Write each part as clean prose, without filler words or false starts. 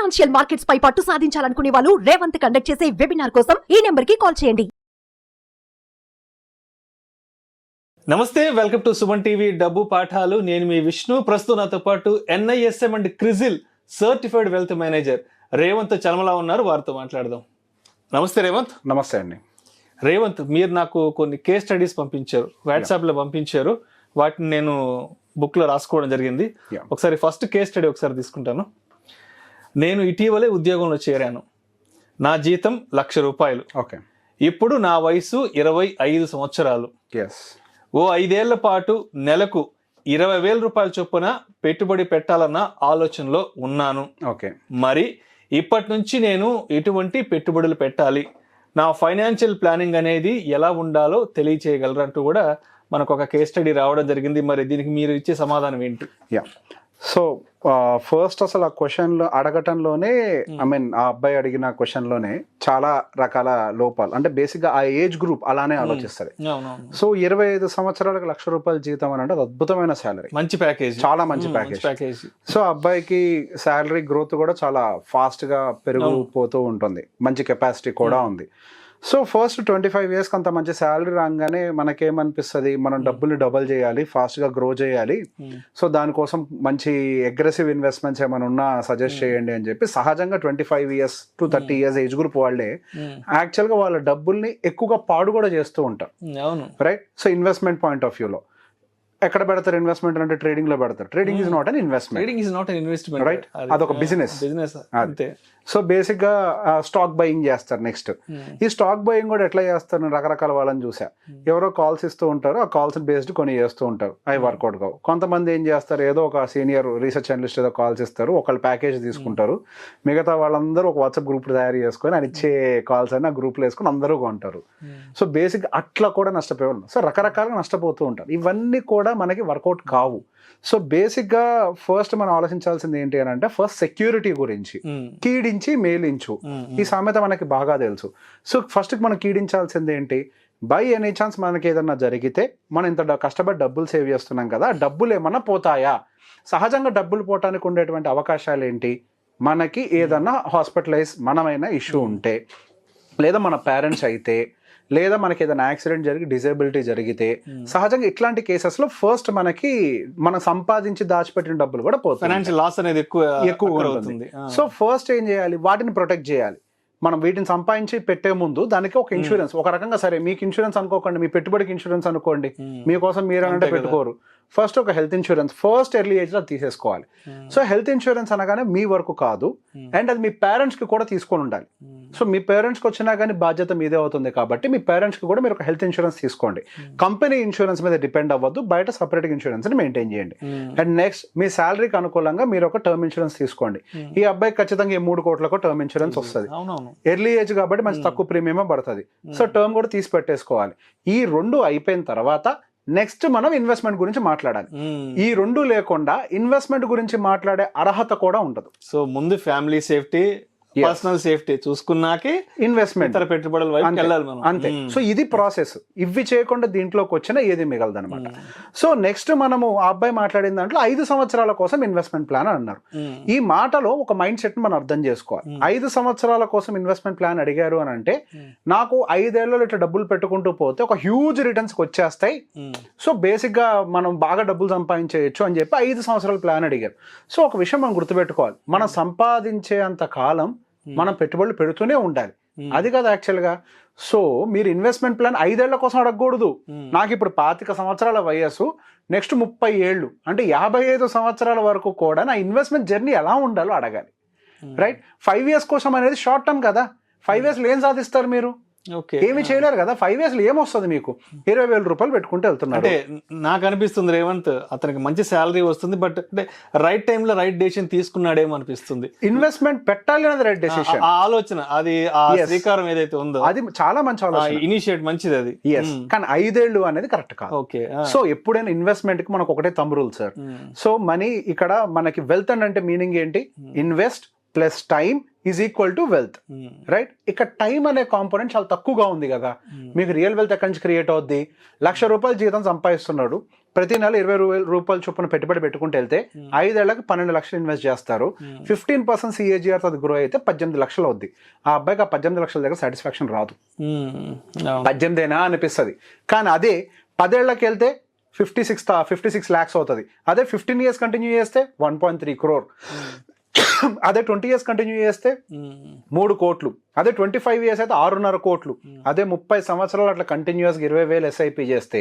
Financial markets పై పట్టు సాధించాలనుకునే వాళ్ళు Revanth conduct చేసే వెబినార్ కోసం ఈ నెంబర్ కి కాల్ చేయండి. నమస్తే, వెల్కమ్ టు సుమన్ టీవీ డబ్బు పాఠాలు. నేను మీ విష్ణు. ప్రస్తుతం నాతో పాటు NISM and CRISIL certified wealth manager Revanth Chalamala ఉన్నారు. వారితో మాట్లాడదాం. నమస్తే రేవంత్. నమస్తే అండి. రేవంత్, మీరు నాకు కొన్ని కేస్ స్టడీస్ పంపించారు, వాట్సాప్లో పంపించారు. వాటిని నేను బుక్లో రాసుకోవడం జరిగింది. ఒకసారి ఫస్ట్ కేస్ స్టడీ ఒకసారి తీసుకుంటాను. నేను ఇటీవలే ఉద్యోగంలో చేరాను. నా జీతం ₹1,00,000. ఓకే. ఇప్పుడు నా వయసు 25 సంవత్సరాలు. ఓ 5 ఏళ్ల పాటు నెలకు ₹20,000 చొప్పున పెట్టుబడి పెట్టాలన్న ఆలోచనలో ఉన్నాను. ఓకే. మరి ఇప్పటి నుంచి నేను ఎటువంటి పెట్టుబడులు పెట్టాలి, నా ఫైనాన్షియల్ ప్లానింగ్ అనేది ఎలా ఉండాలో తెలియచేయగలరు అంటూ కూడా మనకు ఒక కేస్ స్టడీ రావడం జరిగింది. మరి దీనికి మీరు ఇచ్చే సమాధానం ఏంటి? సో ఫస్ట్ అసలు ఆ క్వశ్చన్లో అడగటంలోనే ఆ అబ్బాయి అడిగిన క్వశ్చన్లోనే చాలా రకాల లోపాలు. అంటే బేసిక్గా ఆ ఏజ్ గ్రూప్ అలానే ఆలోచిస్తుంది. సో 25 సంవత్సరాలకు ₹1,00,000 జీతం అని అంటే అది అద్భుతమైన శాలరీ, మంచి ప్యాకేజ్, చాలా మంచి ప్యాకేజ్. సో అబ్బాయికి శాలరీ గ్రోత్ కూడా చాలా ఫాస్ట్గా పెరిగిపోతూ ఉంటుంది, మంచి కెపాసిటీ కూడా ఉంది. సో ఫస్ట్ 25 yearsకి అంత మంచి శాలరీ రాగానే మనకేమనిపిస్తుంది, మనం డబ్బులు డబల్ చేయాలి, ఫాస్ట్గా గ్రో చేయాలి. సో దానికోసం మంచి అగ్రెసివ్ ఇన్వెస్ట్మెంట్స్ ఏమైనా ఉన్నా సజెస్ట్ చేయండి అని చెప్పి సహజంగా 25 years to 30 years age group వాళ్ళే యాక్చువల్గా వాళ్ళ డబ్బుల్ని ఎక్కువగా పాడు కూడా చేస్తూ ఉంటారు. Right. So investment point of వ్యూలో ఎక్కడ పెడతారు ఇన్వెస్ట్మెంట్ అంటే ట్రేడింగ్ లో పెడతారు. Trading is not an investment, right? అదొక బిజినెస్. సో బేసిక్ గా స్టాక్ బయింగ్ చేస్తారు. నెక్స్ట్ ఈ స్టాక్ బయింగ్ కూడా ఎట్లా చేస్తారు, నేను రకరకాల వాళ్ళని చూసా. ఎవరో కాల్స్ ఇస్తూ ఉంటారు, ఆ కాల్స్ బేస్డ్ కొన్ని చేస్తూ ఉంటారు, అవి వర్కౌట్ కావు. కొంతమంది ఏం చేస్తారు, ఏదో ఒక సీనియర్ రీసెర్చ్ అనలిస్ట్ ఏదో కాల్స్ ఇస్తారు, ఒకళ్ళు ప్యాకేజ్ తీసుకుంటారు, మిగతా వాళ్ళందరూ ఒక వాట్సాప్ గ్రూప్ తయారు చేసుకొని అని ఇచ్చే కాల్స్ అని ఆ గ్రూప్లో వేసుకొని అందరూ కొంటారు. సో బేసిక్ అట్లా కూడా నష్టపోయేవాళ్ళు. సో రకరకాలుగా నష్టపోతూ ఉంటారు. ఇవన్నీ కూడా మనకి వర్కౌట్ కావు. సో బేసిక్ గా ఫస్ట్ మనం ఆలోచించాల్సింది ఏంటి అని అంటే, ఫస్ట్ సెక్యూరిటీ గురించి. కీడించి మేలించు, ఈ సామెత మనకి బాగా తెలుసు. సో ఫస్ట్ మనం కీడించాల్సింది ఏంటి, బై ఎనీ ఛాన్స్ మనకి ఏదన్నా జరిగితే మనం ఇంత కష్టపడి డబ్బులు సేవ్ చేస్తున్నాం కదా, డబ్బులు ఏమన్నా పోతాయా? సహజంగా డబ్బులు పోవటానికి ఉండేటువంటి అవకాశాలు ఏంటి, మనకి ఏదన్నా హాస్పిటలైజ్ మనమైనా ఇష్యూ ఉంటే, లేదా మన పేరెంట్స్ అయితే, లేదా మనకి ఏదైనా యాక్సిడెంట్ జరిగి డిజేబిలిటీ జరిగితే, సహజంగా ఇట్లాంటి కేసెస్ లో ఫస్ట్ మనకి మనం సంపాదించి దాచిపెట్టిన డబ్బులు కూడా పోతాయి, ఫైనాన్షియల్ లాస్ అనేది ఎక్కువ ఉంటుంది. సో ఫస్ట్ ఏం చేయాలి, వాటిని ప్రొటెక్ట్ చేయాలి. మనం వీటిని సంపాదించి పెట్టే ముందు దానికి ఒక ఇన్సూరెన్స్, ఒక రకంగా సరే మీకు ఇన్సూరెన్స్ అనుకోకండి, మీ పెట్టుబడికి ఇన్సూరెన్స్ అనుకోండి, మీకోసం మీరంటే పెట్టుకోరు. ఫస్ట్ ఒక health insurance first early age లో తీసేసుకోవాలి. సో హెల్త్ ఇన్సూరెన్స్ అనగానే మీ వరకు కాదు, అండ్ అది మీ పేరెంట్స్ కి కూడా తీసుకొని ఉండాలి. సో మీ పేరెంట్స్ కి వచ్చినా కానీ బాధ్యత మీదే అవుతుంది కాబట్టి మీ పేరెంట్స్ కి కూడా మీరు ఒక హెల్త్ ఇన్సూరెన్స్ తీసుకోండి. కంపెనీ ఇన్సూరెన్స్ మీద డిపెండ్ అవ్వద్దు, బయట సపరేట్ ఇన్సూరెన్స్ ని మెయింటైన్ చేయండి. అండ్ నెక్స్ట్ మీ శాలరీకి అనుకూలంగా మీరు ఒక టర్మ్ ఇన్సూరెన్స్ తీసుకోండి. ఈ అబ్బాయికి ఖచ్చితంగా 3 కోట్లకు టర్మ్ ఇన్సూరెన్స్ వస్తుంది. ఎర్లీ ఏజ్ కాబట్టి మంచి తక్కువ ప్రీమియమే పడుతుంది. సో టర్మ్ కూడా తీసి పెట్టేసుకోవాలి. ఈ 2 అయిపోయిన తర్వాత నెక్స్ట్ మనం ఇన్వెస్ట్మెంట్ గురించి మాట్లాడాలి. ఈ 2 లేకుండా ఇన్వెస్ట్మెంట్ గురించి మాట్లాడే అర్హత కూడా ఉండదు. సో ముందు ఫ్యామిలీ సేఫ్టీ, పర్సనల్ సేఫ్టీ చూసుకున్నాకే ఇన్వెస్ట్మెంట్, ఇతర పెట్టుబడుల వైపు వెళ్ళాలి మనం. అంతే. సో ఇది ప్రాసెస్. ఇవి చేయకుండా దీంట్లోకి వచ్చినా ఏది మిగలదు అనమాట. సో నెక్స్ట్ మనము ఆ అబ్బాయి మాట్లాడిన దాంట్లో 5 సంవత్సరాల కోసం ఇన్వెస్ట్మెంట్ ప్లాన్ అన్నారు. ఈ మాటలో ఒక మైండ్ సెట్ మనం అర్థం చేసుకోవాలి. 5 సంవత్సరాల కోసం ఇన్వెస్ట్మెంట్ ప్లాన్ అడిగారు అని అంటే, నాకు 5 ఏళ్లలో ఇట్లా డబ్బులు పెట్టుకుంటూ పోతే ఒక హ్యూజ్ రిటర్న్స్ వచ్చేస్తాయి, సో బేసిక్ గా మనం బాగా డబ్బులు సంపాదించేయచ్చు అని చెప్పి 5 సంవత్సరాల ప్లాన్ అడిగారు. సో ఒక విషయం మనం గుర్తుపెట్టుకోవాలి, మనం సంపాదించే అంత కాలం మనం పెట్టుబడులు పెడుతూనే ఉండాలి. అది కదా యాక్చువల్గా. సో మీరు ఇన్వెస్ట్మెంట్ ప్లాన్ 5 ఏళ్ల కోసం అడగకూడదు. నాకు ఇప్పుడు 25 సంవత్సరాల వయస్సు, నెక్స్ట్ 30 ఏళ్ళు అంటే 55 సంవత్సరాల వరకు కూడా నా ఇన్వెస్ట్మెంట్ జర్నీ ఎలా ఉండాలో అడగాలి. రైట్. 5 years కోసం అనేది షార్ట్ టర్మ్ కదా. 5 years ఏం సాధిస్తారు మీరు? ఏమి చేయలేరు కదా. 5 years ఏమొస్తుంది మీకు? ₹20,000 పెట్టుకుంటే వెళ్తున్నారు. అంటే నాకు అనిపిస్తుంది రేవంత్, అతనికి మంచి శాలరీ వస్తుంది, బట్ అంటే రైట్ టైంలో రైట్ డెసిషన్ తీసుకున్నాడేమో అనిపిస్తుంది. ఇన్వెస్ట్మెంట్ పెట్టాలి అనేది రైట్ డెసిషన్, ఆ ఆలోచన, అది ఆ శ్రీకారం ఏదైతే ఉందో అది చాలా మంచి ఆలోచన, ఇనిషియేట్ మంచిది అది. కానీ 5 ఏళ్ళు అనేది కరెక్ట్ కాదు. సో ఎప్పుడైనా ఇన్వెస్ట్మెంట్ కి మనకు ఒకటే thumb rule sir. So money ఇక్కడ మనకి వెల్త్ అంటే మీనింగ్ ఏంటి? Invest plus time is equal to wealth, right? ఇక్కడ టైం అనే కాంపోనెంట్ చాలా తక్కువగా ఉంది కదా. మీకు రియల్ వెల్త్ ఎక్కడి నుంచి క్రియేట్ అవుద్ది? ₹1,00,000 జీతం సంపాదిస్తున్నాడు, ప్రతి నెల ₹20,000 చొప్పున పెట్టుబడి పెట్టుకుంటూ వెళ్తే 5 ఏళ్లకు 12 లక్షలు ఇన్వెస్ట్ చేస్తారు. 15% CAGR అది గ్రో అయితే 18 లక్షలు అవుద్ది. ఆ అబ్బాయికి ఆ 18 లక్షల దగ్గర సాటిస్ఫాక్షన్ రాదు. 18 అనిపిస్తుంది. కానీ అదే 10 ఏళ్ళకి వెళ్తే 56 lakhs అవుతుంది. అదే 15 years కంటిన్యూ చేస్తే 1.3 crore. అదే 20 years కంటిన్యూ చేస్తే 3 కోట్లు. అదే 25 years అయితే 6.5 కోట్లు. అదే 30 సంవత్సరాలు అట్లా కంటిన్యూస్ 20,000 SIP చేస్తే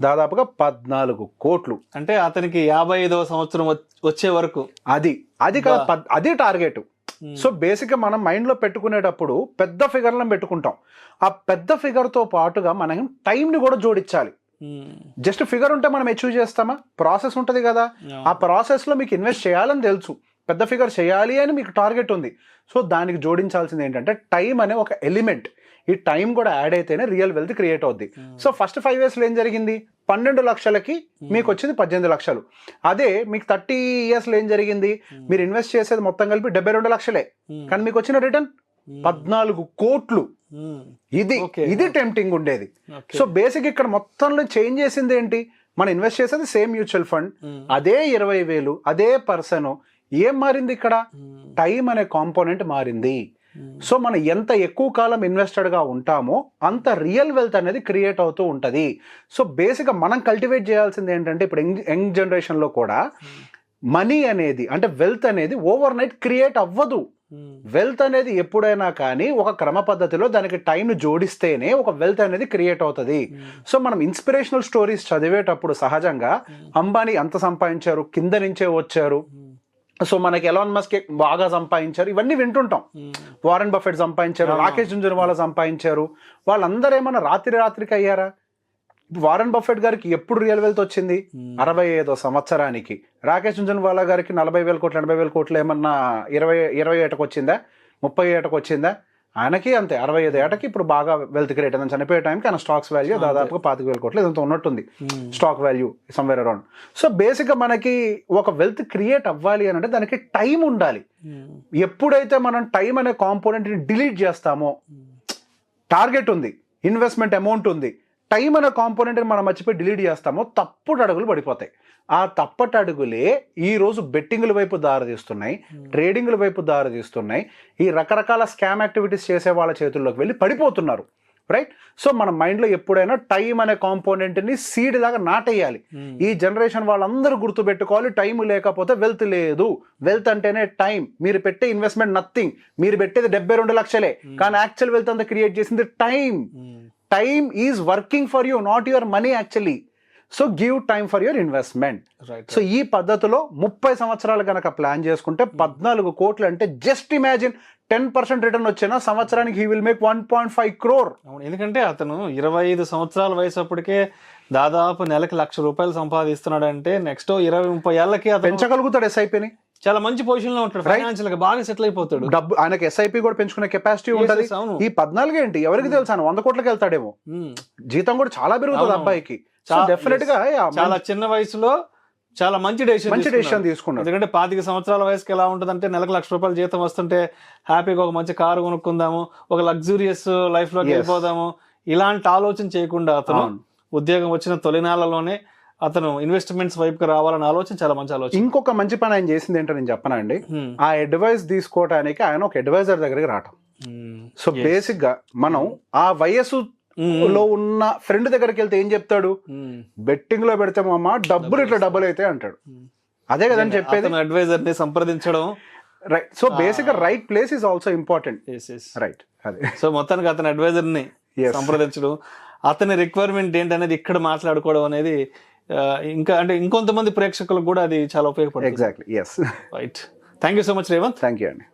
దాదాపుగా 14 కోట్లు. అంటే అతనికి 55వ సంవత్సరం వచ్చే వరకు అది టార్గెట్. సో బేసిక్ గా మనం మైండ్ లో పెట్టుకునేటప్పుడు పెద్ద ఫిగర్లను పెట్టుకుంటాం. ఆ పెద్ద ఫిగర్ తో పాటుగా మనం టైం ని కూడా జోడించాలి. జస్ట్ ఫిగర్ ఉంటే మనం అచీవ్ చేస్తామా? ప్రాసెస్ ఉంటది కదా. ఆ ప్రాసెస్ లో మీకు ఇన్వెస్ట్ చేయాలని తెలుసు, పెద్ద ఫిగర్ చేయాలి అని మీకు టార్గెట్ ఉంది. సో దానికి జోడించాల్సింది ఏంటంటే టైం అనే ఒక ఎలిమెంట్. ఈ టైం కూడా యాడ్ అయితేనే రియల్ వెల్త్ క్రియేట్ అవుద్ది. సో ఫస్ట్ 5 years లో ఏం జరిగింది? 12 లక్షలకి మీకు వచ్చింది 18 లక్షలు. అదే మీకు 30 years లో ఏం జరిగింది? మీరు ఇన్వెస్ట్ చేసేది మొత్తం కలిపి 72 లక్షలే, కానీ మీకు వచ్చిన రిటర్న్ 14 కోట్లు. ఇది టెంప్టింగ్ ఉండేది. సో బేసిక్ ఇక్కడ మొత్తంలో చేంజ్ చేసింది ఏంటి? మనం ఇన్వెస్ట్ చేసేది సేమ్ మ్యూచువల్ ఫండ్, అదే 20,000, అదే పర్సన్. ఏం మారింది ఇక్కడ? టైం అనే కాంపోనెంట్ మారింది. సో మనం ఎంత ఎక్కువ కాలం ఇన్వెస్టెడ్ గా ఉంటామో అంత రియల్ వెల్త్ అనేది క్రియేట్ అవుతూ ఉంటది. సో బేసిక్ గా మనం కల్టివేట్ చేయాల్సింది ఏంటంటే ఇప్పుడు యంగ్ జనరేషన్ లో కూడా మనీ అనేది అంటే వెల్త్ అనేది ఓవర్ నైట్ క్రియేట్ అవ్వదు. వెల్త్ అనేది ఎప్పుడైనా కానీ ఒక క్రమ పద్ధతిలో దానికి టైం జోడిస్తేనే ఒక వెల్త్ అనేది క్రియేట్ అవుతుంది. సో మనం ఇన్స్పిరేషనల్ స్టోరీస్ చదివేటప్పుడు సహజంగా అంబానీ అంత సంపాదించారు, కింద నుంచే వచ్చారు, సో మనకి ఎలాన్ మస్క్ బాగా సంపాదించారు, ఇవన్నీ వింటుంటాం. వారెన్ బఫెట్ సంపాదించారు, రాకేష్ జుంజునవాలా సంపాదించారు. వాళ్ళందరూ ఏమన్నా రాత్రికి అయ్యారా? వారెన్ బఫెట్ గారికి ఎప్పుడు రియల్ వెల్త్ వచ్చింది? 65వ సంవత్సరానికి. రాకేష్ జుంజునవాలా గారికి 40,000 కోట్లు 80,000 కోట్లు ఏమన్నా 20 ఏటకు వచ్చిందా? 30 ఏటకు వచ్చిందా? ఆయనకి అంతే 65 ఏటకి ఇప్పుడు బాగా వెల్త్ క్రియేట్ అయిందని చనిపోయే టైంకి ఆయన స్టాక్స్ వాల్యూ దాదాపుగా 25,000 కోట్లు ఇదంతా ఉన్నట్టుంది stock value somewhere around. So basic గా మనకి ఒక వెల్త్ క్రియేట్ అవ్వాలి అని అంటే దానికి టైం ఉండాలి. ఎప్పుడైతే మనం టైం అనే కాంపోనెంట్ ని డిలీట్ చేస్తామో, టార్గెట్ ఉంది, ఇన్వెస్ట్మెంట్ అమౌంట్ ఉంది, టైం అనే కాంపోనెంట్ మనం మర్చిపోయి డిలీట్ చేస్తామో తప్పుడు అడుగులు పడిపోతాయి. ఆ తప్పటి అడుగులే ఈ రోజు బెట్టింగ్ల వైపు దారితీస్తున్నాయి, ట్రేడింగ్ల వైపు దారితీస్తున్నాయి. ఈ రకరకాల స్కామ్ యాక్టివిటీస్ చేసే వాళ్ళ చేతుల్లోకి వెళ్ళి పడిపోతున్నారు, రైట్? సో మన మైండ్ లో ఎప్పుడైనా టైం అనే కాంపోనెంట్ ని సీడ్ లాగా నాటేయాలి. ఈ జనరేషన్ వాళ్ళందరూ గుర్తు పెట్టుకోవాలి, టైం లేకపోతే వెల్త్ లేదు. వెల్త్ అంటేనే టైం. మీరు పెట్టే ఇన్వెస్ట్మెంట్ నథింగ్. మీరు పెట్టేది 72 లక్షలే, కానీ యాక్చువల్ వెల్త్ అంతా క్రియేట్ చేసింది time. Time is working for you, not your money actually. So give time for your investment. Right. So ఈ పద్ధతిలో 30 సంవత్సరాలు కనుక ప్లాన్ చేసుకుంటే 14 కోట్లు అంటే జస్ట్ ఇమాజిన్ 10% రిటర్న్ వచ్చినా సంవత్సరానికి he will make 1.5 crore. ఎందుకంటే అతను 25 సంవత్సరాల వయసు అప్పటికే దాదాపు నెలకి ₹1,00,000 సంపాదిస్తున్నాడు అంటే నెక్స్ట్ 20-30 ఏళ్ళకి పెంచగలుగుతాడు SIPని. చాలా మంచి పొజిషన్ లో ఉంటాడు, ఫైనాన్షియల్ గా బాగా సెటిల్ అయిపోతాడు. డబ్బు ఆయనకి SIP కూడా పెంచుకునే కెపాసిటీ ఉంటుంది. ఈ 14 ఏంటి ఎవరికి తెలుసు, ఆయన 100 కోట్లకి వెళ్తాడేమో. జీతం కూడా చాలా పెరుగుతుంది అబ్బాయికి. డెఫినెట్ గా చాలా చిన్న వయసులో చాలా మంచి డెసిషన్ తీసుకున్నాడు. ఎందుకంటే 25 సంవత్సరాల వయసుకి ఎలా ఉంటుందంటే నెలకు ₹1,00,000 జీతం వస్తుంటే హ్యాపీగా ఒక మంచి కారు కొనుక్కుందాము, ఒక లగ్జూరియస్ లైఫ్ లోకి వెళ్ళిపోదాము, ఇలాంటి ఆలోచన చేయకుండా అతను ఉద్యోగం వచ్చిన తొలినాళ్లలోనే అతను ఇన్వెస్ట్మెంట్స్ వైపుకి రావాలని ఆలోచన చాలా మంచి ఆలోచన. ఇంకొక మంచి పని ఆయన చేసింది ఏంటో నేను చెప్పనండి. ఆ అడ్వైస్ తీసుకోవడానికి ఆయన ఒక అడ్వైజర్ దగ్గరికి రావటం. సో బేసిక్ గా మనం ఆ వయస్సులో ఉన్న ఫ్రెండ్ దగ్గరికి వెళ్తే ఏం చెప్తాడు? బెట్టింగ్ లో పెడితే అమ్మా డబ్బులు ఇట్లా డబ్బులు అయితే అంటాడు. అదే కదని చెప్పేది. అడ్వైజర్ ని సంప్రదించడం, రైట్? సో బేసిక్ గా right place is also important, right? అదే. సో మొత్తానికి అతని అడ్వైజర్ ని సంప్రదించడం, అతని రిక్వైర్మెంట్ ఏంటనేది ఇక్కడ మాట్లాడుకోవడం అనేది ఇంకా అంటే ఇంకొంతమంది ప్రేక్షకులకు కూడా అది చాలా ఉపయోగపడుతుంది. Exactly, yes. Right. Thank you so much Revanth. Thank you అండి.